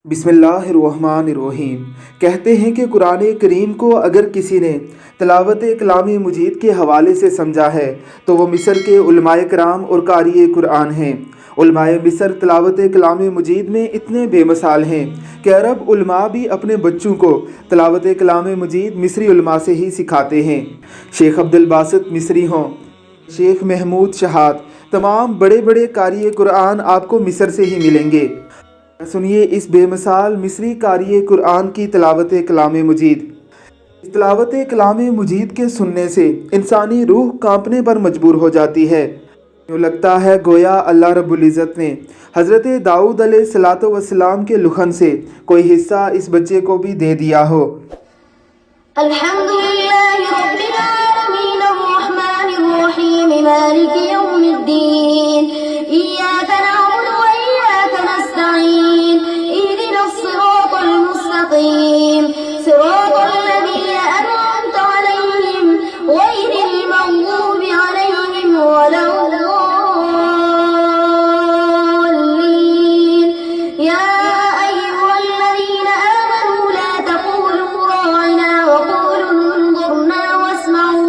बिस्मिल्लाहिर्रहमानिर्रहीम। कहते हैं कि कुरान करीम को अगर किसी ने तिलावत कलाम मजीद के हवाले से समझा है तो वो मिस्र के उलमाए कराम और कारी कुरान हैं। उलमाए मिस्र तिलावत कलाम मजीद में इतने बेमिसाल हैं कि अरब उलमा भी अपने बच्चों को तिलावत कलाम मजीद मिस्री उलमा से ही सिखाते हैं। शेख अब्दुल बासित मिस्री हों, शेख महमूद शहाद, तमाम बड़े बड़े कारी कुरान आपको मिस्र से ही मिलेंगे। सुनिए इस बेमिसाल मिस्री कारी कुरान की तिलावत कलाम मजीद। तिलावत कलाम मजीद के सुनने से इंसानी रूह कांपने पर मजबूर हो जाती है। यूँ लगता है गोया अल्लाह रब्बुल इज़्ज़त ने हज़रत दाऊद अलैहिस्सलातो वस्सलाम के लुखन से कोई हिस्सा इस बच्चे को भी दे दिया हो। अल्हम्दुलिल्लाहि रब्बिल आलमीन अर्रहमानिर्रहीम मालिकि यौमिद्दीन इय्याका नअबुदु व इय्याका नस्तईन इहदिनस सिरातल मुस्तकीम सिरातल लज़ीना अनअमता अलैहिम गैरिल मग़्दूबि अलैहिम वलद्दाल्लीन या अय्युहल्लज़ीना आमनू ला तक़ूलू राअना वक़ूलू इंज़ुरना वस्मऊ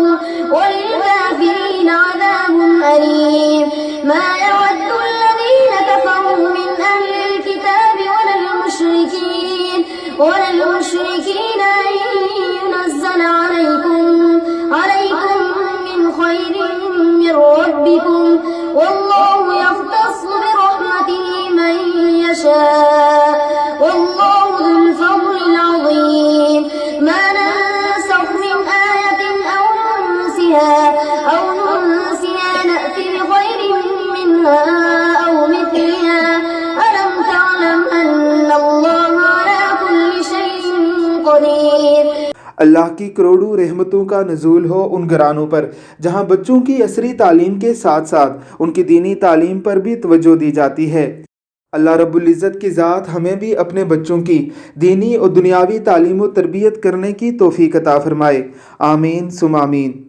वलिल्काफ़िरीन अज़ाबुन अलीम मा यवद्दु الذين كفروا من أهل الكتاب ولا المشركين أن ينزل عليكم من خير من ربكم والله يختص برحمته من يشاء والله ذو الفضل العظيم ما ننسخ من آية أو ننسها نأتي بخير منها أو مثلها ألم تعلم أن الله على كل شيء قدير। अल्लाह की करोड़ों रहमतों का नज़ूल हो उन घरानों पर जहाँ बच्चों की असरी तालीम के साथ साथ उनकी दीनी तालीम पर भी तवज्जो दी जाती है। अल्लाह रब्बुल इज़्ज़त की ज़ात हमें भी अपने बच्चों की दीनी और दुनियावी तालीम और तरबियत करने की तौफीक अता फरमाए। आमीन सुम आमीन।